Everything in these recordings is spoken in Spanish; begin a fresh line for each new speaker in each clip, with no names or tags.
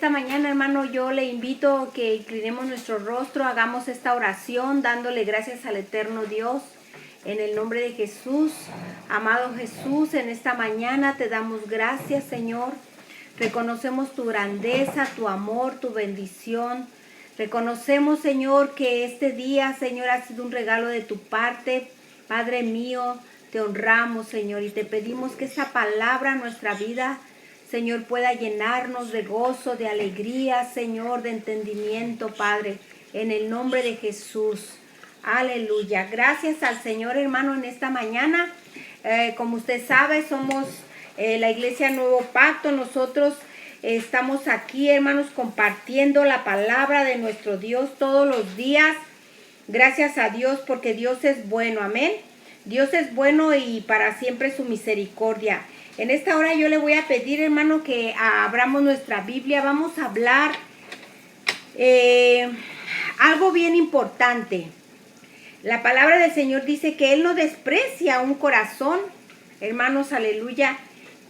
esta mañana, hermano, yo le invito a que inclinemos nuestro rostro, hagamos esta oración dándole gracias al eterno Dios. En el nombre de Jesús, amado Jesús, en esta mañana te damos gracias, Señor. Reconocemos tu grandeza, tu amor, tu bendición. Reconocemos, Señor, que este día, Señor, ha sido un regalo de tu parte. Padre mío, te honramos, Señor, y te pedimos que esta palabra en nuestra vida, Señor, pueda llenarnos de gozo, de alegría, Señor, de entendimiento, Padre, en el nombre de Jesús. Aleluya. Gracias al Señor, hermano, en esta mañana. Como usted sabe, somos la Iglesia Nuevo Pacto. Nosotros estamos aquí, hermanos, compartiendo la palabra de nuestro Dios todos los días. Gracias a Dios, porque Dios es bueno. Amén. Dios es bueno y para siempre su misericordia. En esta hora yo le voy a pedir, hermano, que abramos nuestra Biblia. Vamos a hablar algo bien importante. La palabra del Señor dice que Él no desprecia un corazón, hermanos, aleluya,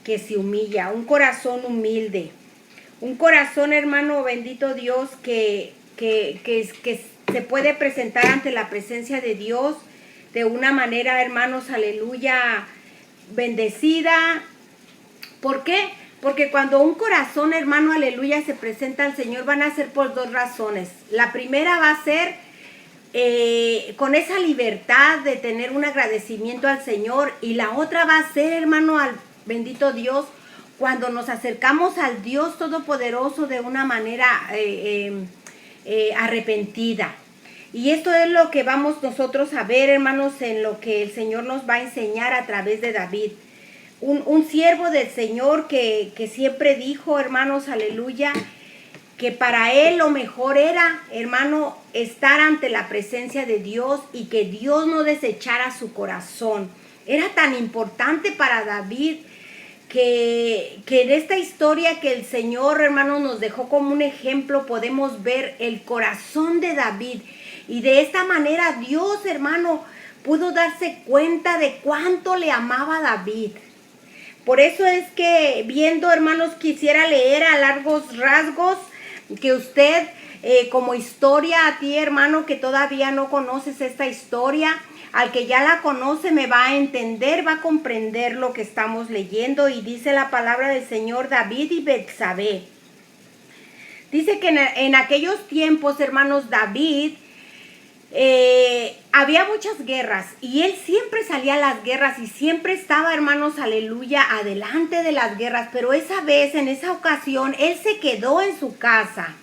que se humilla, un corazón humilde. Un corazón, hermano, bendito Dios, que se puede presentar ante la presencia de Dios de una manera, hermanos, aleluya, bendecida. ¿Por qué? Porque cuando un corazón, hermano, aleluya, se presenta al Señor, van a ser por dos razones. La primera va a ser con esa libertad de tener un agradecimiento al Señor, y la otra va a ser, hermano, al bendito Dios, cuando nos acercamos al Dios Todopoderoso de una manera arrepentida. Y esto es lo que vamos nosotros a ver, hermanos, en lo que el Señor nos va a enseñar a través de David. Un siervo del Señor que siempre dijo, hermanos, aleluya, que para él lo mejor era, hermano, estar ante la presencia de Dios y que Dios no desechara su corazón. Era tan importante para David que en esta historia que el Señor, hermano, nos dejó como un ejemplo, podemos ver el corazón de David. Y de esta manera Dios, hermano, pudo darse cuenta de cuánto le amaba a David. Por eso es que viendo, hermanos, quisiera leer a largos rasgos que usted, como historia, a ti, hermano, que todavía no conoces esta historia, al que ya la conoce me va a entender, va a comprender lo que estamos leyendo. Y dice la palabra del Señor: David y Betsabé. Dice que en aquellos tiempos, hermanos, David, había muchas guerras y él siempre salía a las guerras y siempre estaba, hermanos, aleluya, adelante de las guerras. Pero esa vez, en esa ocasión, él se quedó en su casa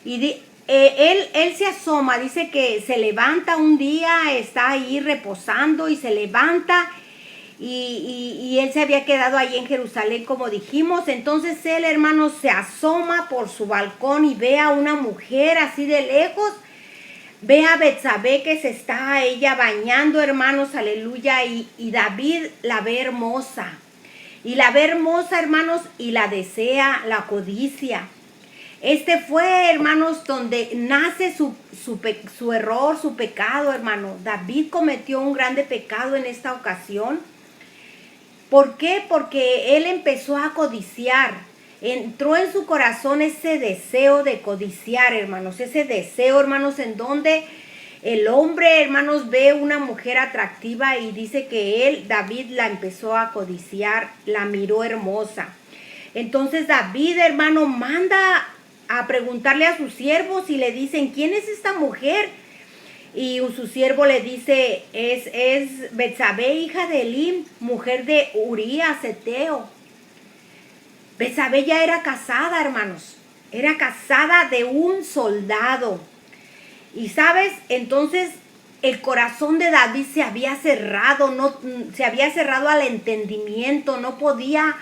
y él se asoma, dice que se levanta un día, está ahí reposando y se levanta y él se había quedado ahí en Jerusalén, como dijimos. Entonces él, hermanos, se asoma por su balcón y ve a una mujer así de lejos. Ve a Betsabé que se está ella bañando, hermanos, aleluya, y David la ve hermosa. Y la ve hermosa, hermanos, y la desea, la codicia. Este fue, hermanos, donde nace su error, su pecado, hermano. David cometió un grande pecado en esta ocasión. ¿Por qué? Porque él empezó a codiciar. Entró en su corazón ese deseo de codiciar, hermanos. Ese deseo, hermanos, en donde el hombre, hermanos, ve una mujer atractiva y dice que él, David, la empezó a codiciar, la miró hermosa. Entonces David, hermano, manda a preguntarle a sus siervos y le dicen: ¿quién es esta mujer? Y su siervo le dice: es Betsabé, hija de Elim, mujer de Urías Eteo. Betsabé ya era casada, hermanos. Era casada de un soldado. Y sabes, entonces el corazón de David se había cerrado, se había cerrado al entendimiento. No podía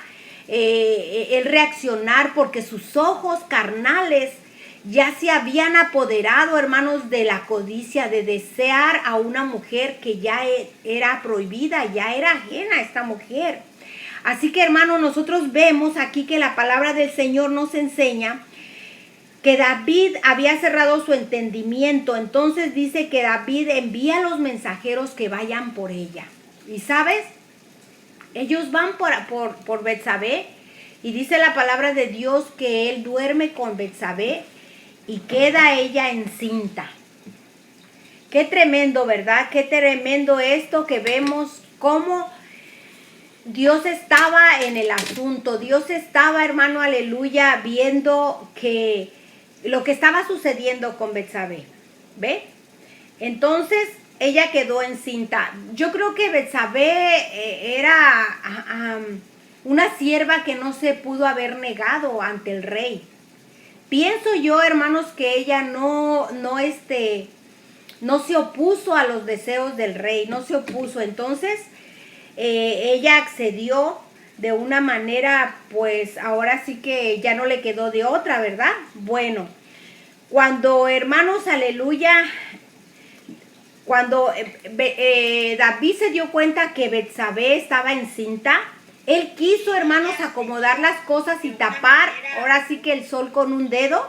él reaccionar porque sus ojos carnales ya se habían apoderado, hermanos, de la codicia, de desear a una mujer que ya era prohibida, ya era ajena a esta mujer. Así que, hermano, nosotros vemos aquí que la palabra del Señor nos enseña que David había cerrado su entendimiento. Entonces dice que David envía a los mensajeros que vayan por ella. Y ¿sabes? Ellos van por Betsabé Y dice la palabra de Dios que él duerme con Betsabé y queda ella encinta. Qué tremendo, ¿verdad? Qué tremendo esto que vemos cómo Dios estaba en el asunto. Dios estaba, hermano, aleluya, viendo que lo que estaba sucediendo con Betsabé. ¿Ve? Entonces, ella quedó encinta. Yo creo que Betsabé era una sierva que no se pudo haber negado ante el rey. Pienso yo, hermanos, que ella no se opuso a los deseos del rey, no se opuso. Entonces, ella accedió de una manera, pues ahora sí que ya no le quedó de otra, ¿verdad? Bueno, cuando, hermanos, aleluya, cuando David se dio cuenta que Betsabé estaba encinta, él quiso, hermanos, acomodar las cosas y tapar, ahora sí que el sol con un dedo.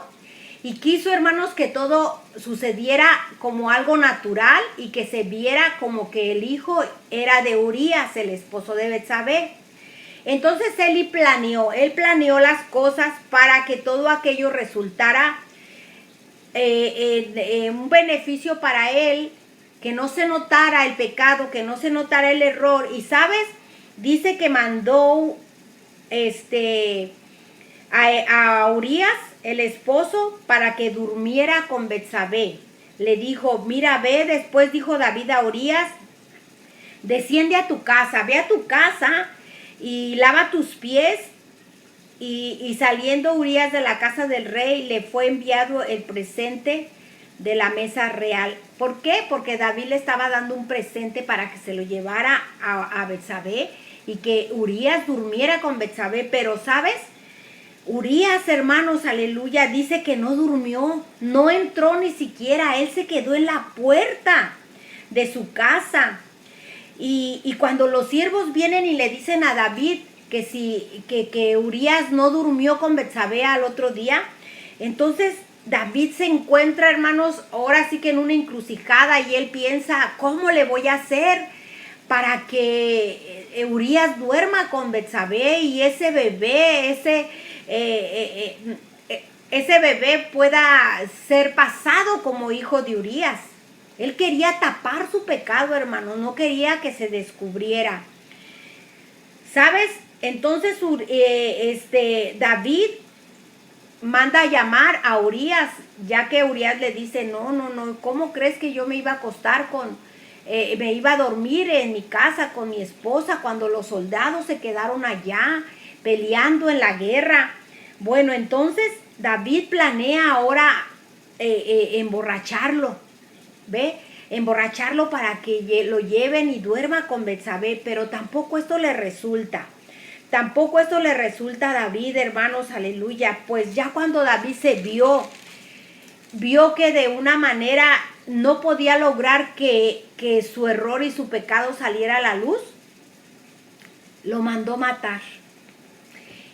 Y quiso, hermanos, que todo sucediera como algo natural y que se viera como que el hijo era de Urías, el esposo de Betsabé. Entonces él planeó las cosas para que todo aquello resultara un beneficio para él, que no se notara el pecado, que no se notara el error. Y sabes, dice que mandó a Urías, el esposo, para que durmiera con Betsabé. Le dijo, mira, ve, después dijo David a Urías, desciende a tu casa, ve a tu casa y lava tus pies. Y saliendo Urías de la casa del rey, le fue enviado el presente de la mesa real. ¿Por qué? Porque David le estaba dando un presente para que se lo llevara a Betsabé y que Urías durmiera con Betsabé. Pero, ¿sabes? Urías, hermanos, aleluya, dice que no durmió, no entró ni siquiera, él se quedó en la puerta de su casa. Y cuando los siervos vienen y le dicen a David que Urías no durmió con Betsabé al otro día, entonces David se encuentra, hermanos, ahora sí que en una encrucijada, y él piensa, ¿cómo le voy a hacer para que Urías duerma con Betsabé y ese bebé, ese bebé pueda ser pasado como hijo de Urías? Él quería tapar su pecado, hermano, no quería que se descubriera. ¿Sabes? Entonces David manda a llamar a Urías, ya que Urías le dice, no, ¿cómo crees que yo me iba a acostar me iba a dormir en mi casa con mi esposa cuando los soldados se quedaron allá peleando en la guerra? Bueno, entonces David planea ahora emborracharlo, ¿ve? Emborracharlo para que lo lleven y duerma con Betsabé, pero tampoco esto le resulta. Tampoco esto le resulta a David, hermanos, aleluya. Pues ya cuando David se vio que de una manera no podía lograr que su error y su pecado saliera a la luz, lo mandó matar.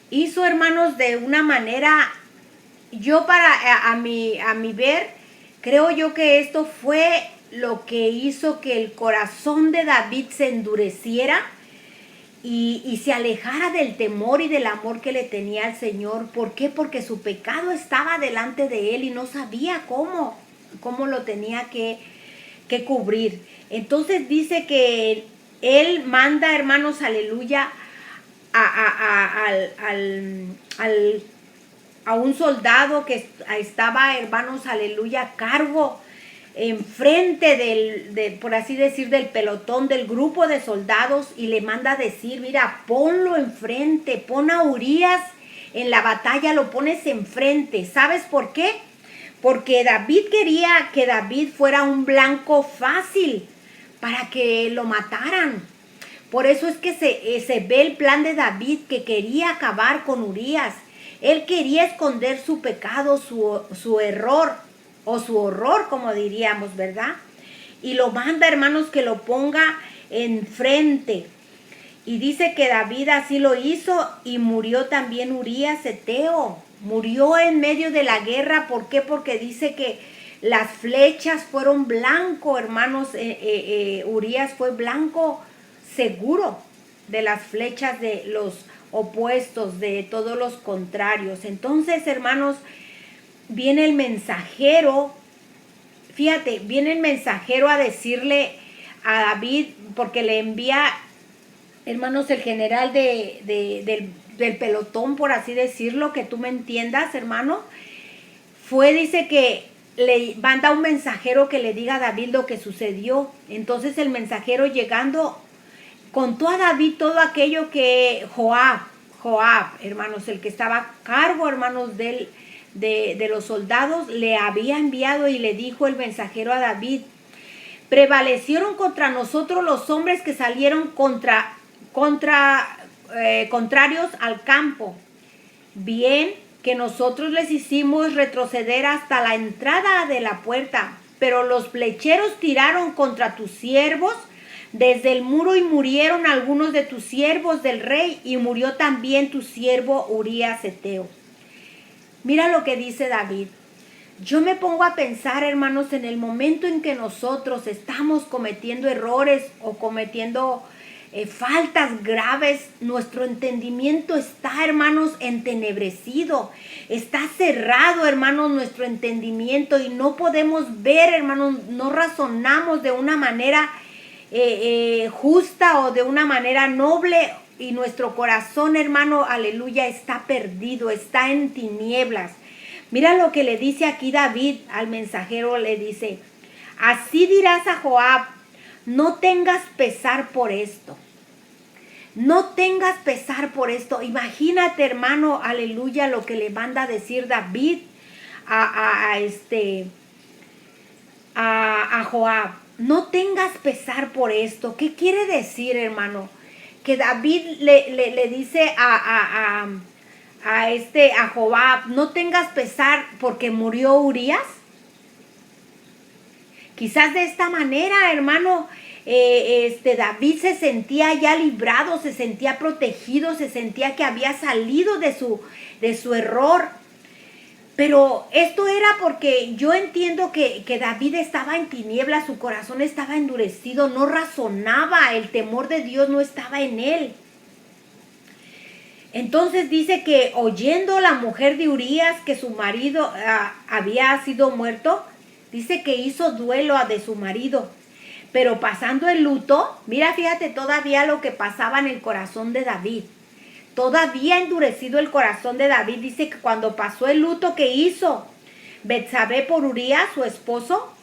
Hizo, hermanos, de una manera, yo a mi ver, creo yo que esto fue lo que hizo que el corazón de David se endureciera y se alejara del temor y del amor que le tenía al Señor. ¿Por qué? Porque su pecado estaba delante de él y no sabía cómo lo tenía que cubrir. Entonces dice que él manda, hermanos, aleluya, a un soldado que estaba, hermanos, aleluya, a cargo enfrente por así decir, del pelotón, del grupo de soldados, y le manda a decir, mira, ponlo enfrente, pon a Urías en la batalla, lo pones enfrente. ¿Sabes por qué? Porque David quería que David fuera un blanco fácil para que lo mataran. Por eso es que se ve el plan de David, que quería acabar con Urías. Él quería esconder su pecado, su error, o su horror, como diríamos, ¿verdad? Y lo manda, hermanos, que lo ponga enfrente. Y dice que David así lo hizo, y murió también Urías Eteo. Murió en medio de la guerra. ¿Por qué? Porque dice que las flechas fueron blanco, hermanos. Urías fue blanco seguro de las flechas de los opuestos, de todos los contrarios. Entonces, hermanos, viene el mensajero, fíjate, viene el mensajero a decirle a David, porque le envía, hermanos, el general del pelotón, por así decirlo, que tú me entiendas, hermano, dice que le manda un mensajero que le diga a David lo que sucedió. Entonces el mensajero llegando contó a David todo aquello que Joab, hermanos, el que estaba a cargo, hermanos, de los soldados, le había enviado, y le dijo el mensajero a David: prevalecieron contra nosotros los hombres que salieron contrarios al campo. Bien que nosotros les hicimos retroceder hasta la entrada de la puerta, pero los flecheros tiraron contra tus siervos desde el muro, y murieron algunos de tus siervos del rey, y murió también tu siervo Urías Eteo. Mira lo que dice David. Yo me pongo a pensar, hermanos, en el momento en que nosotros estamos cometiendo errores o cometiendo faltas graves, nuestro entendimiento está, hermanos, entenebrecido, está cerrado, hermanos, nuestro entendimiento, y no podemos ver, hermanos, no razonamos de una manera justa o de una manera noble, y nuestro corazón, hermano, aleluya, está perdido, está en tinieblas. Mira lo que le dice aquí David al mensajero, le dice: así dirás a Joab, no tengas pesar por esto. No tengas pesar por esto. Imagínate, hermano, aleluya, lo que le manda a decir David a Joab. No tengas pesar por esto. ¿Qué quiere decir, hermano? Que David le dice a Joab: no tengas pesar porque murió Urías. Quizás de esta manera, hermano, David se sentía ya librado, se sentía protegido, se sentía que había salido de su error. Pero esto era porque yo entiendo que David estaba en tinieblas, su corazón estaba endurecido, no razonaba, el temor de Dios no estaba en él. Entonces dice que oyendo la mujer de Urías que su marido había sido muerto, dice que hizo duelo de su marido. Pero pasando el luto, mira, fíjate todavía lo que pasaba en el corazón de David. Todavía endurecido el corazón de David, dice que cuando pasó el luto que hizo Betsabé por Urías, su esposo,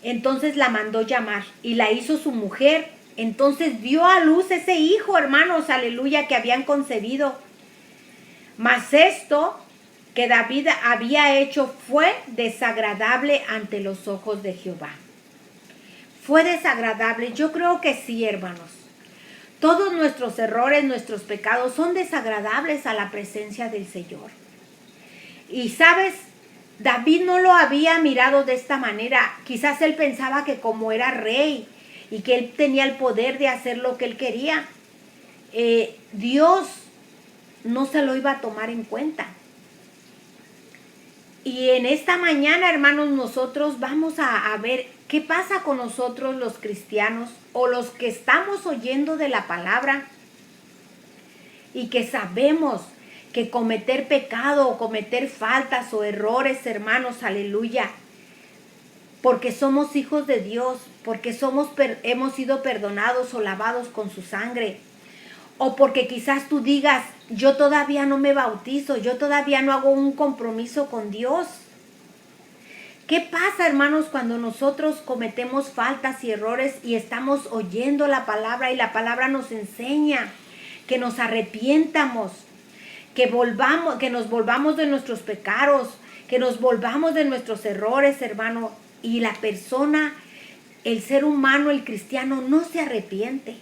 entonces la mandó llamar y la hizo su mujer. Entonces dio a luz ese hijo, hermanos, aleluya, que habían concebido. Mas esto que David había hecho fue desagradable ante los ojos de Jehová. Fue desagradable. Yo creo que sí, hermanos. Todos nuestros errores, nuestros pecados son desagradables a la presencia del Señor. Y sabes, David no lo había mirado de esta manera. Quizás él pensaba que como era rey y que él tenía el poder de hacer lo que él quería, Dios no se lo iba a tomar en cuenta. Y en esta mañana, hermanos, nosotros vamos a ver qué pasa con nosotros los cristianos o los que estamos oyendo de la palabra y que sabemos que cometer pecado o cometer faltas o errores, hermanos, aleluya, porque somos hijos de Dios, porque hemos sido perdonados o lavados con su sangre. O porque quizás tú digas: yo todavía no me bautizo, yo todavía no hago un compromiso con Dios. ¿Qué pasa, hermanos, cuando nosotros cometemos faltas y errores y estamos oyendo la palabra y la palabra nos enseña que nos arrepientamos, que nos volvamos de nuestros pecados, que nos volvamos de nuestros errores, hermano, y la persona, el ser humano, el cristiano, no se arrepiente?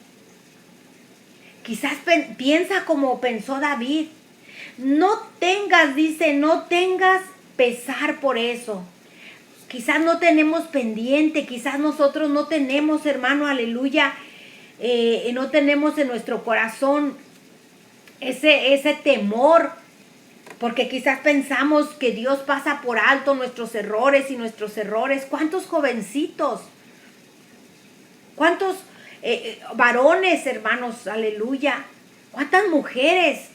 Quizás piensa como pensó David. No tengas pesar por eso. Quizás no tenemos pendiente, quizás nosotros no tenemos, hermano, aleluya, no tenemos en nuestro corazón ese temor, porque quizás pensamos que Dios pasa por alto nuestros errores y nuestros errores. ¿Cuántos jovencitos? ¿Cuántos varones, hermanos, aleluya? ¿Cuántas mujeres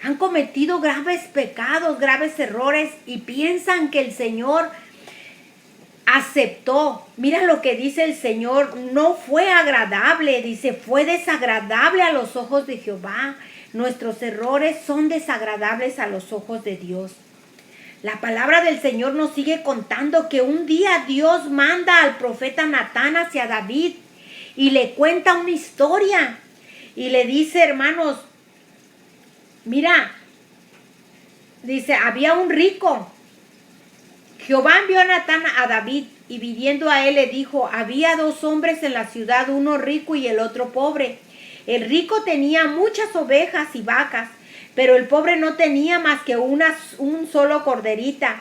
Han cometido graves pecados, graves errores y piensan que el Señor aceptó. Mira lo que dice el Señor, no fue agradable, dice, fue desagradable a los ojos de Jehová. Nuestros errores son desagradables a los ojos de Dios. La palabra del Señor nos sigue contando que un día Dios manda al profeta Natán hacia David y le cuenta una historia y le dice, hermanos, mira, dice, había un rico. Jehová envió a Natán a David y viniendo a él le dijo, había dos hombres en la ciudad, uno rico y el otro pobre. El rico tenía muchas ovejas y vacas, pero el pobre no tenía más que un solo corderita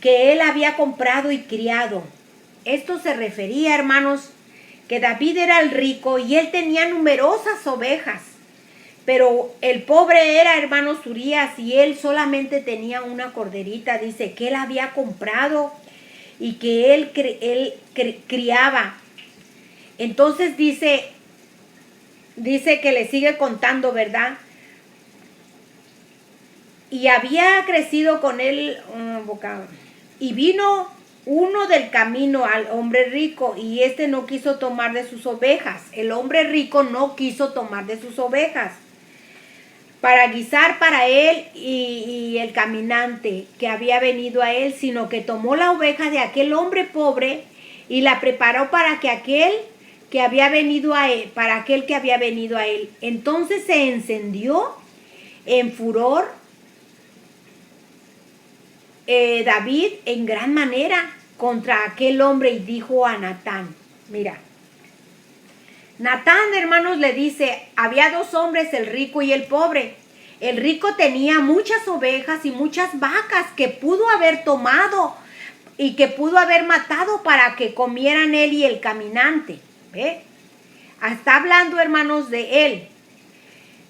que él había comprado y criado. Esto se refería, hermanos, que David era el rico y él tenía numerosas ovejas. Pero el pobre era, hermanos, Urías, y él solamente tenía una corderita, dice, que él había comprado y que él criaba. Entonces dice que le sigue contando, ¿verdad? Y había crecido con él y vino uno del camino al hombre rico, y este no quiso tomar de sus ovejas. El hombre rico no quiso tomar de sus ovejas para guisar para él y el caminante que había venido a él, sino que tomó la oveja de aquel hombre pobre y la preparó para aquel que había venido a él. Entonces se encendió en furor David en gran manera contra aquel hombre y dijo a Natán, mira, Natán, hermanos, le dice, había dos hombres, el rico y el pobre. El rico tenía muchas ovejas y muchas vacas que pudo haber tomado y que pudo haber matado para que comieran él y el caminante. ¿Ve? Está hablando, hermanos, de él.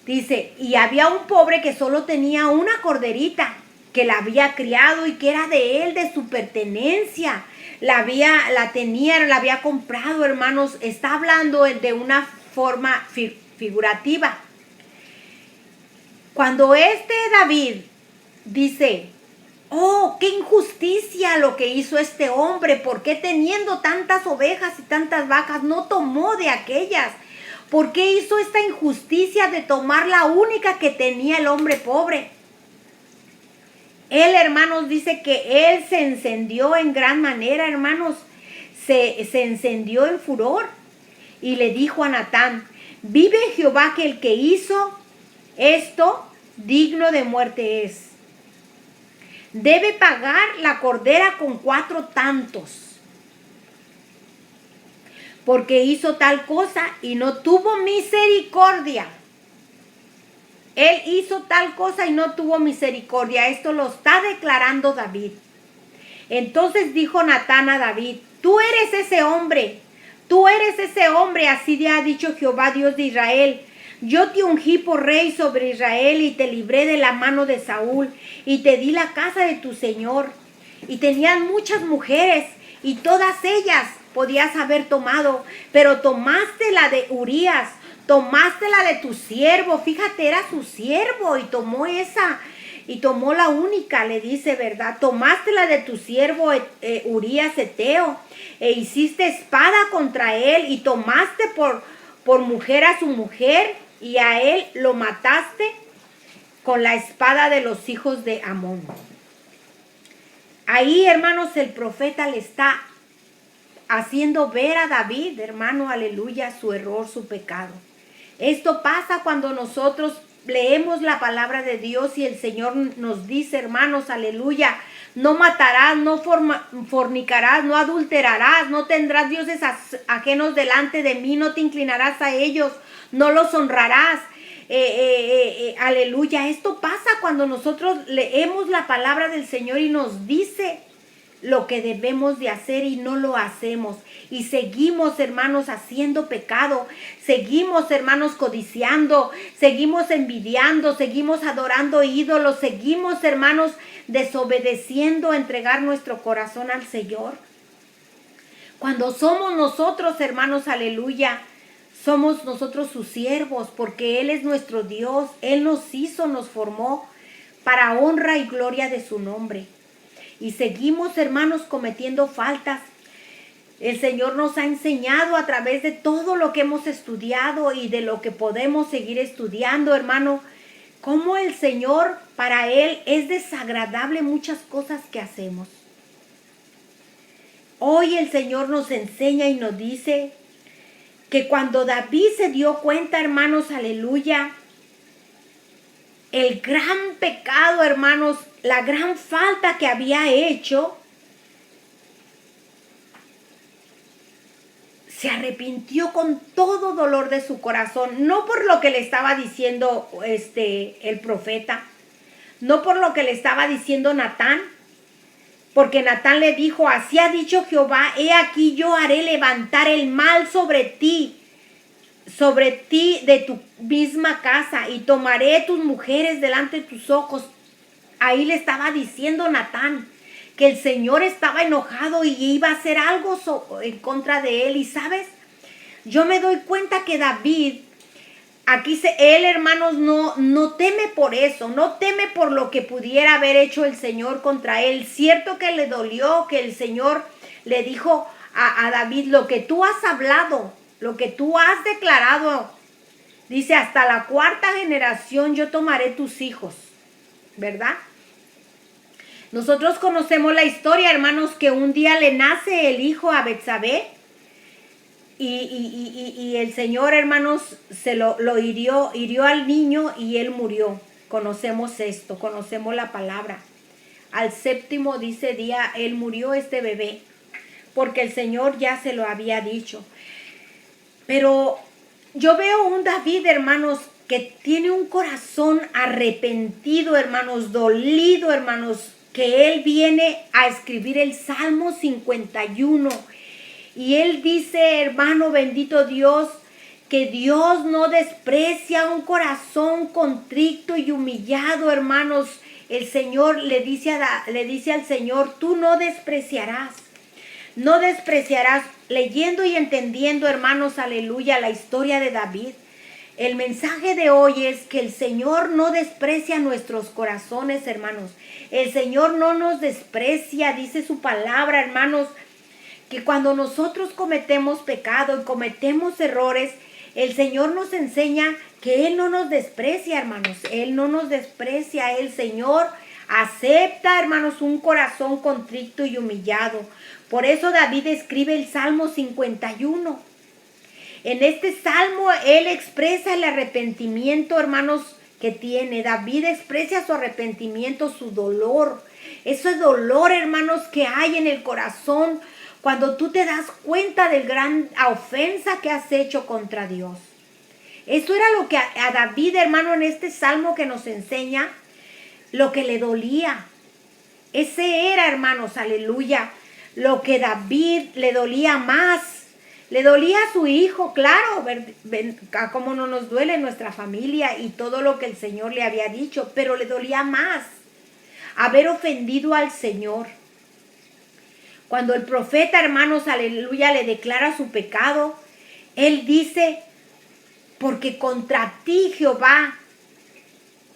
Dice, y había un pobre que solo tenía una corderita que la había criado y que era de él, de su pertenencia. La había comprado, hermanos. Está hablando de una forma figurativa. Cuando David dice, oh, qué injusticia lo que hizo este hombre, ¿por qué teniendo tantas ovejas y tantas vacas no tomó de aquellas? ¿Por qué hizo esta injusticia de tomar la única que tenía el hombre pobre? Él, hermanos, dice que él se encendió en gran manera, hermanos, se encendió en furor y le dijo a Natán, vive Jehová que el que hizo esto digno de muerte es. Debe pagar la cordera con 4 tantos, porque hizo tal cosa y no tuvo misericordia. Él hizo tal cosa y no tuvo misericordia. Esto lo está declarando David. Entonces dijo Natán a David, tú eres ese hombre, así te ha dicho Jehová Dios de Israel. Yo te ungí por rey sobre Israel y te libré de la mano de Saúl y te di la casa de tu señor. Y tenían muchas mujeres y todas ellas podías haber tomado, pero tomaste la de Urías, tomaste la de tu siervo. Fíjate, era su siervo y tomó esa y tomó la única, le dice, ¿verdad? Tomaste la de tu siervo Urías Eteo e hiciste espada contra él y tomaste por mujer a su mujer y a él lo mataste con la espada de los hijos de Amón. Ahí, hermanos, el profeta le está haciendo ver a David, hermano, aleluya, su error, su pecado. Esto pasa cuando nosotros leemos la palabra de Dios y el Señor nos dice, hermanos, aleluya, no matarás, no fornicarás, no adulterarás, no tendrás dioses ajenos delante de mí, no te inclinarás a ellos, no los honrarás. Aleluya, esto pasa cuando nosotros leemos la palabra del Señor y nos dice lo que debemos de hacer y no lo hacemos. Y seguimos, hermanos, haciendo pecado. Seguimos, hermanos, codiciando. Seguimos envidiando. Seguimos adorando ídolos. Seguimos, hermanos, desobedeciendo a entregar nuestro corazón al Señor. Cuando somos nosotros, hermanos, aleluya, somos nosotros sus siervos, porque Él es nuestro Dios. Él nos hizo, nos formó para honra y gloria de su nombre. Y seguimos, hermanos, cometiendo faltas. El Señor nos ha enseñado a través de todo lo que hemos estudiado y de lo que podemos seguir estudiando, hermano, cómo el Señor, para Él, es desagradable muchas cosas que hacemos. Hoy el Señor nos enseña y nos dice que cuando David se dio cuenta, hermanos, aleluya, el gran pecado, hermanos, la gran falta que había hecho, se arrepintió con todo dolor de su corazón, no por lo que le estaba diciendo el profeta, no por lo que le estaba diciendo Natán, porque Natán le dijo, así ha dicho Jehová, he aquí yo haré levantar el mal sobre ti de tu misma casa, y tomaré tus mujeres delante de tus ojos. Ahí le estaba diciendo Natán que el Señor estaba enojado y iba a hacer algo en contra de él. Y sabes, yo me doy cuenta que David, él, hermanos, no teme por eso, no teme por lo que pudiera haber hecho el Señor contra él. Cierto que le dolió, que el Señor le dijo a David, lo que tú has hablado, lo que tú has declarado, dice, hasta la 4ª generación yo tomaré tus hijos, ¿verdad? Nosotros conocemos la historia, hermanos, que un día le nace el hijo a Betsabé y el Señor, hermanos, lo hirió al niño y él murió. Conocemos esto, conocemos la palabra. Al 7º, dice día, él murió este bebé, porque el Señor ya se lo había dicho. Pero yo veo un David, hermanos, que tiene un corazón arrepentido, hermanos, dolido, hermanos, que él viene a escribir el Salmo 51. Y él dice, hermano, bendito Dios, que Dios no desprecia un corazón contrito y humillado, hermanos. El Señor le dice al Señor, tú no despreciarás. No despreciarás. Leyendo y entendiendo, hermanos, aleluya, la historia de David. El mensaje de hoy es que el Señor no desprecia nuestros corazones, hermanos. El Señor no nos desprecia, dice su palabra, hermanos, que cuando nosotros cometemos pecado y cometemos errores, el Señor nos enseña que Él no nos desprecia, hermanos. Él no nos desprecia. El Señor acepta, hermanos, un corazón contrito y humillado. Por eso David escribe el Salmo 51. En este salmo él expresa el arrepentimiento, hermanos, que tiene. David expresa su arrepentimiento, su dolor. Ese dolor, hermanos, que hay en el corazón cuando tú te das cuenta de la gran ofensa que has hecho contra Dios. Eso era lo que a David, hermano, en este salmo que nos enseña, lo que le dolía. Ese era, hermanos, aleluya, lo que David le dolía más. Le dolía a su hijo, claro, como no nos duele nuestra familia y todo lo que el Señor le había dicho, pero le dolía más haber ofendido al Señor. Cuando el profeta, hermanos, aleluya, le declara su pecado, él dice, porque contra ti, Jehová,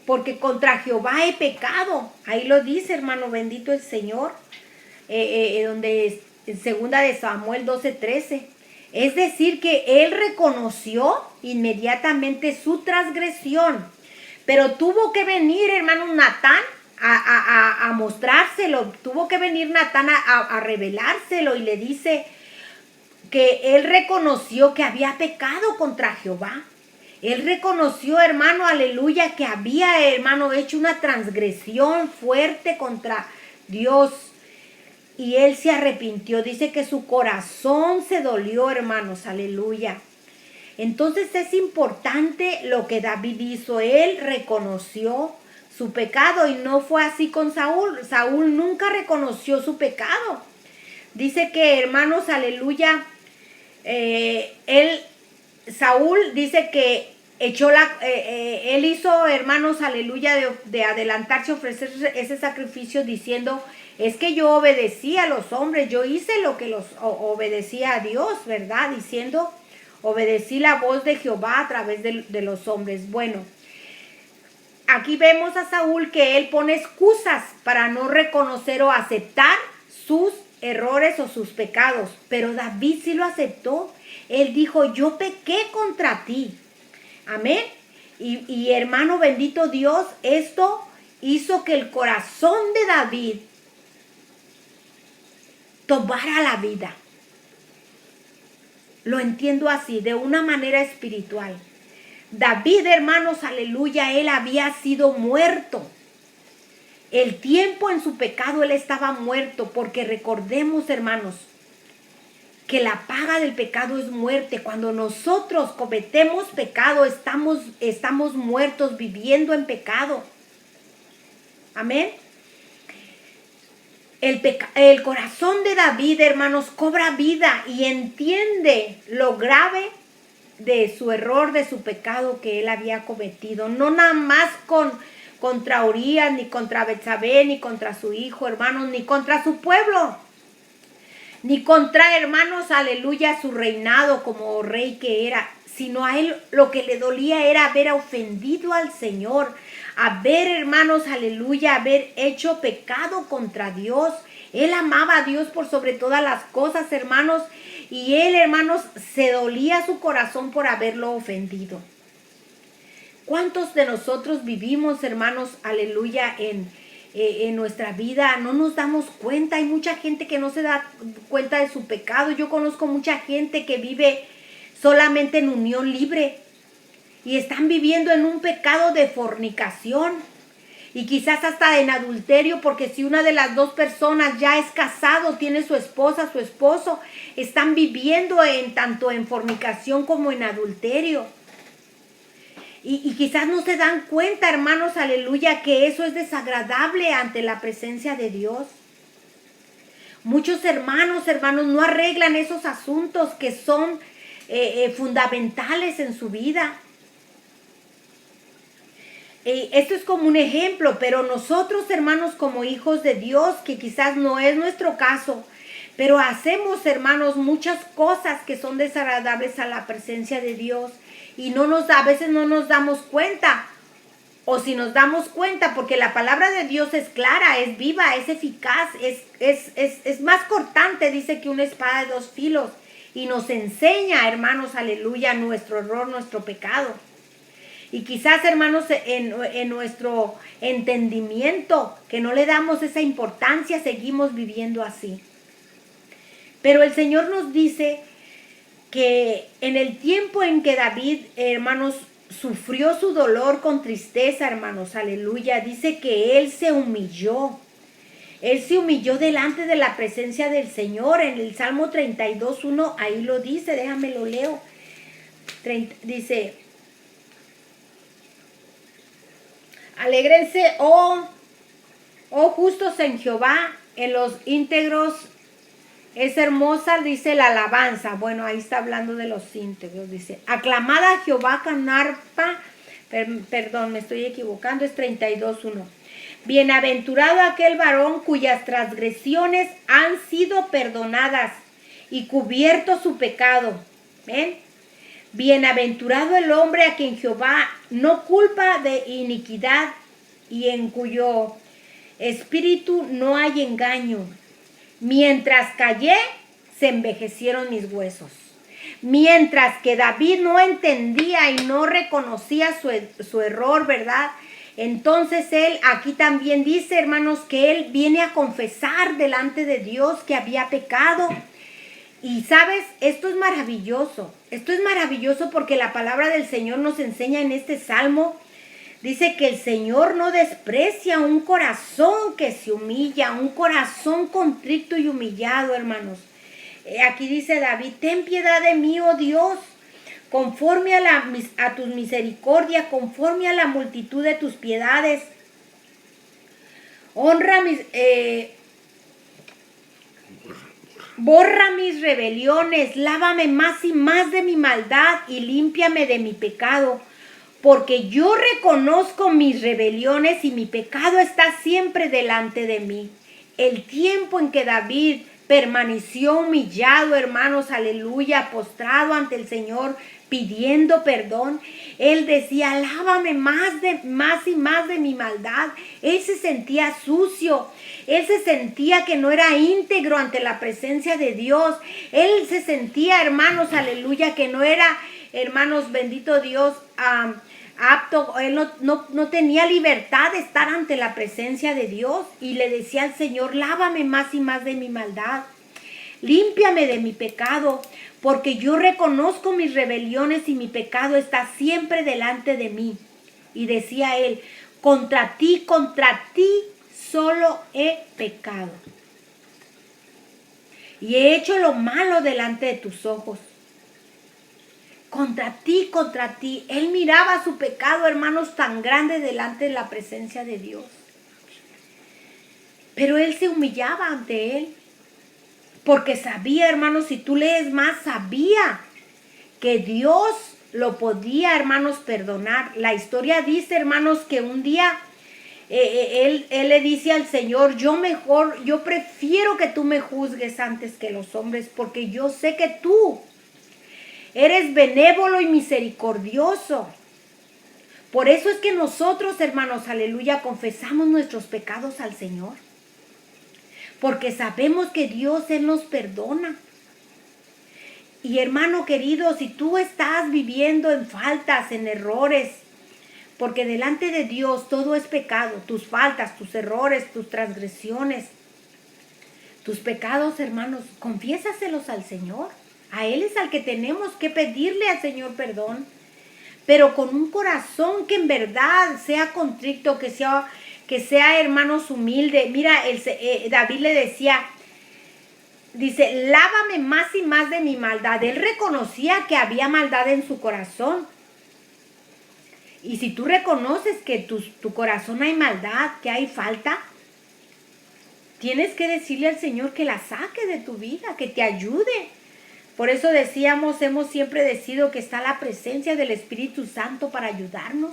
porque contra Jehová he pecado. Ahí lo dice, hermano, bendito el Señor, donde en 2 de Samuel 12:13. Es decir, que él reconoció inmediatamente su transgresión, pero tuvo que venir, hermano, Natán a mostrárselo, tuvo que venir Natán a revelárselo, y le dice que él reconoció que había pecado contra Jehová. Él reconoció, hermano, aleluya, que había, hermano, hecho una transgresión fuerte contra Dios. Y él se arrepintió. Dice que su corazón se dolió, hermanos, aleluya. Entonces es importante lo que David hizo. Él reconoció su pecado, y no fue así con Saúl. Saúl nunca reconoció su pecado. Dice que, hermanos, aleluya, Saúl dice que él hizo, hermanos, aleluya, de adelantarse a ofrecer ese sacrificio diciendo, es que yo obedecí a los hombres, yo hice lo que los obedecía a Dios, ¿verdad? Diciendo, Obedecí la voz de Jehová a través de los hombres. Bueno, aquí vemos a Saúl que él pone excusas para no reconocer o aceptar sus errores o sus pecados. Pero David sí lo aceptó. Él dijo, yo pequé contra ti. Amén. Y hermano bendito Dios, esto hizo que el corazón de David tomara la vida. Lo entiendo así, de una manera espiritual. David, hermanos, aleluya, él había sido muerto. El tiempo en su pecado él estaba muerto, porque recordemos, hermanos, que la paga del pecado es muerte. Cuando nosotros cometemos pecado, estamos muertos, viviendo en pecado. Amén. El corazón de David, hermanos, cobra vida y entiende lo grave de su error, de su pecado que él había cometido. No nada más contra Urías, ni contra Betsabé, ni contra su hijo, hermanos, ni contra su pueblo, ni contra, hermanos, aleluya, su reinado como rey que era, sino a él lo que le dolía era haber ofendido al Señor, haber, hermanos, aleluya, haber hecho pecado contra Dios. Él amaba a Dios por sobre todas las cosas, hermanos, y él, hermanos, se dolía su corazón por haberlo ofendido. ¿Cuántos de nosotros vivimos, hermanos, aleluya, en nuestra vida? No nos damos cuenta. Hay mucha gente que no se da cuenta de su pecado. Yo conozco mucha gente que vive solamente en unión libre y están viviendo en un pecado de fornicación y quizás hasta en adulterio, porque si una de las dos personas ya es casado, tiene su esposa, su esposo, están viviendo tanto en fornicación como en adulterio. Y quizás no se dan cuenta, hermanos, aleluya, que eso es desagradable ante la presencia de Dios. Muchos hermanos, no arreglan esos asuntos que son fundamentales en su vida. Esto es como un ejemplo, pero nosotros, hermanos, como hijos de Dios, que quizás no es nuestro caso, pero hacemos, hermanos, muchas cosas que son desagradables a la presencia de Dios y a veces no nos damos cuenta. O si nos damos cuenta, porque la palabra de Dios es clara, es viva, es eficaz, es más cortante, dice, que una espada de dos filos. Y nos enseña, hermanos, aleluya, nuestro error, nuestro pecado. Y quizás, hermanos, en nuestro entendimiento, que no le damos esa importancia, seguimos viviendo así. Pero el Señor nos dice que en el tiempo en que David, hermanos, sufrió su dolor con tristeza, hermanos, aleluya, dice que él se humilló. Él se humilló delante de la presencia del Señor. En el Salmo 32:1, ahí lo dice, déjame lo leo. Dice, alégrense, oh justos en Jehová, en los íntegros es hermosa, dice la alabanza. Bueno, ahí está hablando de los íntegros, dice, aclamad a Jehová con arpa, perdón, me estoy equivocando, es 32:1. Bienaventurado aquel varón cuyas transgresiones han sido perdonadas y cubierto su pecado. ¿Ven? Bienaventurado el hombre a quien Jehová no culpa de iniquidad y en cuyo espíritu no hay engaño. Mientras callé, se envejecieron mis huesos. Mientras que David no entendía y no reconocía su error, ¿verdad? Entonces él aquí también dice, hermanos, que él viene a confesar delante de Dios que había pecado. Y sabes, esto es maravilloso. Esto es maravilloso porque la palabra del Señor nos enseña en este salmo. Dice que el Señor no desprecia un corazón que se humilla, un corazón contrito y humillado, hermanos. Aquí dice David, ten piedad de mí, oh Dios, conforme a tus misericordias, conforme a la multitud de tus piedades. Borra mis rebeliones, lávame más y más de mi maldad y límpiame de mi pecado. Porque yo reconozco mis rebeliones y mi pecado está siempre delante de mí. El tiempo en que David permaneció humillado, hermanos, aleluya, postrado ante el Señor, pidiendo perdón. Él decía, lávame más y más de mi maldad. Él se sentía sucio. Él se sentía que no era íntegro ante la presencia de Dios. Él se sentía, hermanos, aleluya, que no era, hermanos, bendito Dios, apto. Él no tenía libertad de estar ante la presencia de Dios. Y le decía al Señor, lávame más y más de mi maldad. Límpiame de mi pecado, porque yo reconozco mis rebeliones y mi pecado está siempre delante de mí. Y decía él, contra ti solo he pecado. Y he hecho lo malo delante de tus ojos. Contra ti. Él miraba su pecado, hermanos, tan grande delante de la presencia de Dios. Pero él se humillaba ante él. Porque sabía, hermanos, si tú lees más, sabía que Dios lo podía, hermanos, perdonar. La historia dice, hermanos, que un día él le dice al Señor, yo prefiero que tú me juzgues antes que los hombres, porque yo sé que tú eres benévolo y misericordioso. Por eso es que nosotros, hermanos, aleluya, confesamos nuestros pecados al Señor. Porque sabemos que Dios, Él nos perdona. Y hermano querido, si tú estás viviendo en faltas, en errores, porque delante de Dios todo es pecado, tus faltas, tus errores, tus transgresiones, tus pecados, hermanos, confiésaselos al Señor. A Él es al que tenemos que pedirle al Señor perdón, pero con un corazón que en verdad sea contrito, que sea, hermanos, humilde. Mira, David le decía, dice, lávame más y más de mi maldad. Él reconocía que había maldad en su corazón. Y si tú reconoces que tu corazón hay maldad, que hay falta, tienes que decirle al Señor que la saque de tu vida, que te ayude. Por eso decíamos, hemos siempre decidido que está la presencia del Espíritu Santo para ayudarnos.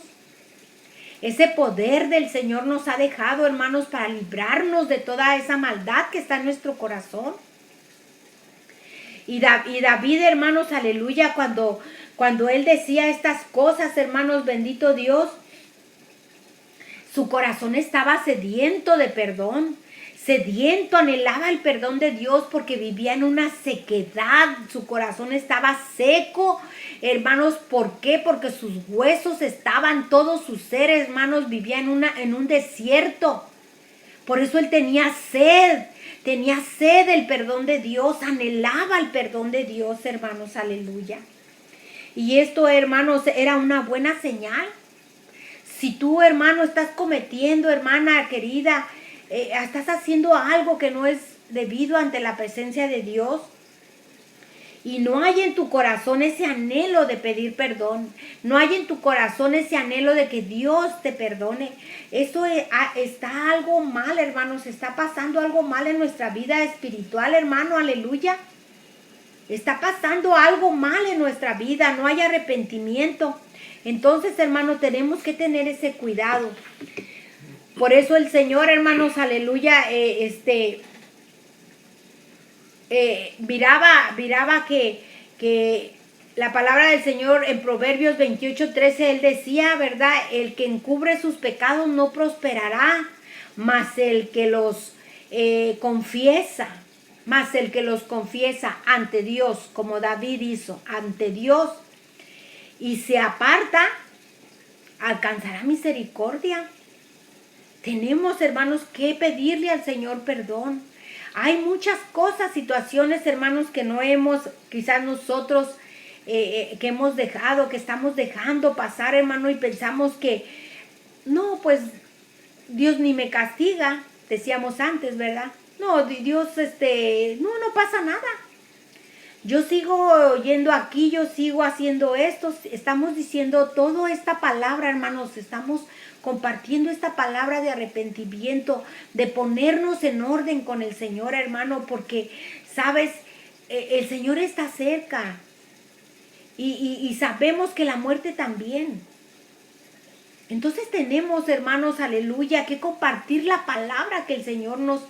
Ese poder del Señor nos ha dejado, hermanos, para librarnos de toda esa maldad que está en nuestro corazón. Y David, hermanos, aleluya, cuando él decía estas cosas, hermanos, bendito Dios, su corazón estaba sediento de perdón. Sediento, anhelaba el perdón de Dios porque vivía en una sequedad. Su corazón estaba seco. Hermanos, ¿por qué? Porque sus huesos estaban, todos sus seres, hermanos, vivía en un desierto. Por eso él tenía sed del perdón de Dios, anhelaba el perdón de Dios, hermanos, aleluya. Y esto, hermanos, era una buena señal. Si tú, hermano, estás cometiendo, hermana querida, estás haciendo algo que no es debido ante la presencia de Dios, y no hay en tu corazón ese anhelo de pedir perdón, no hay en tu corazón ese anhelo de que Dios te perdone, eso está algo mal, hermanos, está pasando algo mal en nuestra vida espiritual, hermano, aleluya. Está pasando algo mal en nuestra vida, no hay arrepentimiento. Entonces, hermano, tenemos que tener ese cuidado. Por eso el Señor, hermanos, aleluya, miraba que la palabra del Señor en Proverbios 28:13, Él decía, ¿verdad? El que encubre sus pecados no prosperará, mas el que los confiesa ante Dios, como David hizo, ante Dios, y se aparta, alcanzará misericordia. Tenemos, hermanos, que pedirle al Señor perdón. Hay muchas cosas, situaciones, hermanos, que no hemos, quizás nosotros, que hemos dejado, que estamos dejando pasar, hermano, y pensamos que, no, pues, Dios ni me castiga, decíamos antes, ¿verdad? No, Dios, no pasa nada. Yo sigo yendo aquí, yo sigo haciendo esto. Estamos diciendo toda esta palabra, hermanos, estamos compartiendo esta palabra de arrepentimiento, de ponernos en orden con el Señor, hermano, porque, sabes, el Señor está cerca y sabemos que la muerte también. Entonces tenemos, hermanos, aleluya, que compartir la palabra que el Señor nos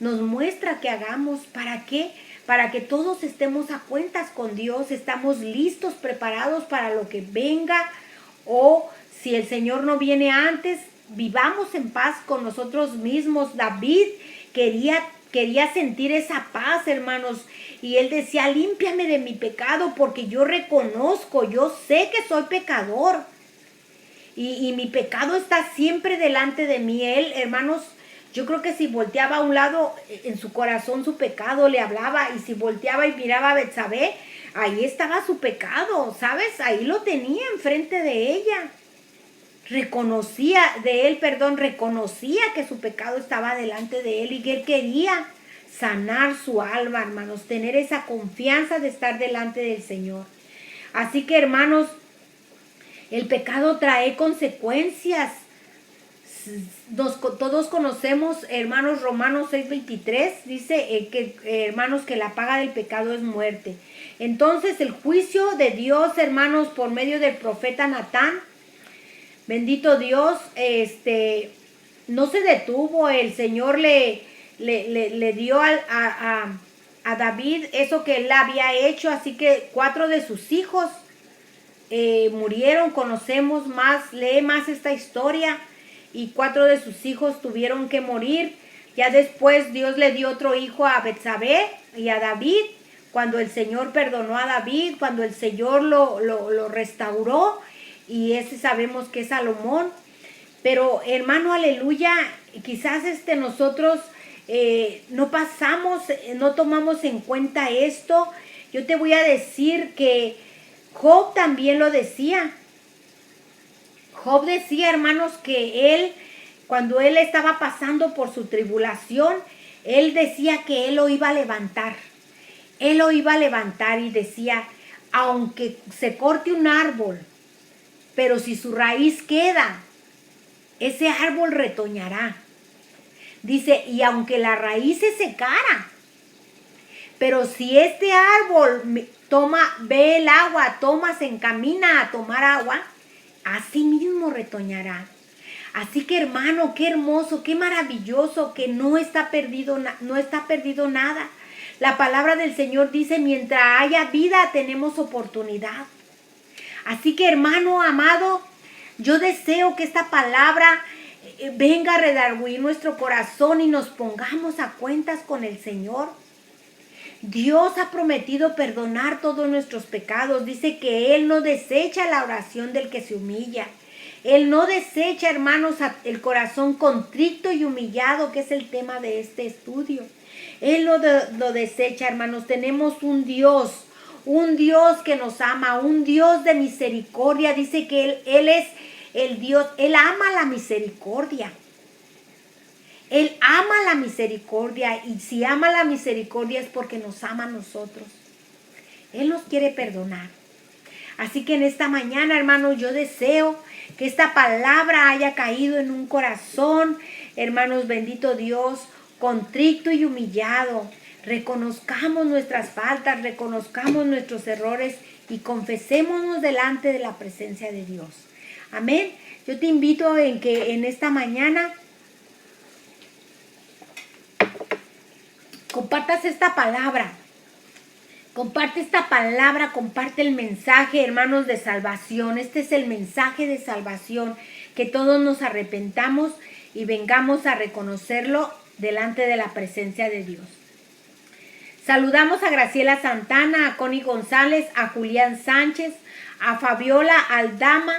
nos muestra que hagamos. ¿Para qué? Para que todos estemos a cuentas con Dios, estamos listos, preparados para lo que venga, o si el Señor no viene antes, vivamos en paz con nosotros mismos. David quería sentir esa paz, hermanos, y él decía, límpiame de mi pecado, porque yo reconozco, yo sé que soy pecador, y mi pecado está siempre delante de mí. Él, hermanos, yo creo que si volteaba a un lado, en su corazón su pecado le hablaba, y si volteaba y miraba a Betsabé, ahí estaba su pecado, ¿sabes? Ahí lo tenía enfrente de ella. Reconocía que su pecado estaba delante de él y que él quería sanar su alma, hermanos, tener esa confianza de estar delante del Señor. Así que, hermanos, el pecado trae consecuencias. Todos conocemos, hermanos, Romanos 6:23 dice hermanos, que la paga del pecado es muerte. Entonces el juicio de Dios, hermanos, por medio del profeta Natán, bendito Dios, no se detuvo. El Señor le dio a David eso que él había hecho, así que 4 de sus hijos murieron. Conocemos más, lee más esta historia, y 4 de sus hijos tuvieron que morir. Ya después Dios le dio otro hijo a Betsabé y a David, cuando el Señor perdonó a David, cuando el Señor lo restauró, y ese sabemos que es Salomón. Pero, hermano, aleluya, quizás nosotros no tomamos en cuenta esto. Yo te voy a decir que Job también lo decía. Job decía, hermanos, que él, cuando él estaba pasando por su tribulación, él decía que él lo iba a levantar. Él lo iba a levantar, y decía, aunque se corte un árbol, pero si su raíz queda, ese árbol retoñará. Dice, y aunque la raíz se secara, pero si este árbol ve el agua, se encamina a tomar agua, así mismo retoñará. Así que, hermano, qué hermoso, qué maravilloso, que no está perdido nada. La palabra del Señor dice, mientras haya vida tenemos oportunidad. Así que, hermano amado, yo deseo que esta palabra venga a redarguir nuestro corazón y nos pongamos a cuentas con el Señor. Dios ha prometido perdonar todos nuestros pecados. Dice que Él no desecha la oración del que se humilla. Él no desecha, hermanos, el corazón contrito y humillado, que es el tema de este estudio. Él no lo desecha, hermanos. Tenemos un Dios que nos ama, un Dios de misericordia. Dice que Él es el Dios, Él ama la misericordia. Él ama la misericordia, y si ama la misericordia es porque nos ama a nosotros. Él nos quiere perdonar. Así que en esta mañana, hermanos, yo deseo que esta palabra haya caído en un corazón, hermanos, bendito Dios, contrito y humillado. Reconozcamos nuestras faltas, reconozcamos nuestros errores y confesémonos delante de la presencia de Dios. Amén. Yo te invito en que en esta mañana compartas esta palabra. Comparte esta palabra, comparte el mensaje, hermanos, de salvación. Este es el mensaje de salvación, que todos nos arrepentamos y vengamos a reconocerlo delante de la presencia de Dios. Saludamos a Graciela Santana, a Connie González, a Julián Sánchez, a Fabiola Aldama,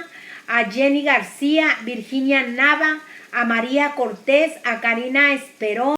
a Jenny García, Virginia Nava, a María Cortés, a Karina Esperón.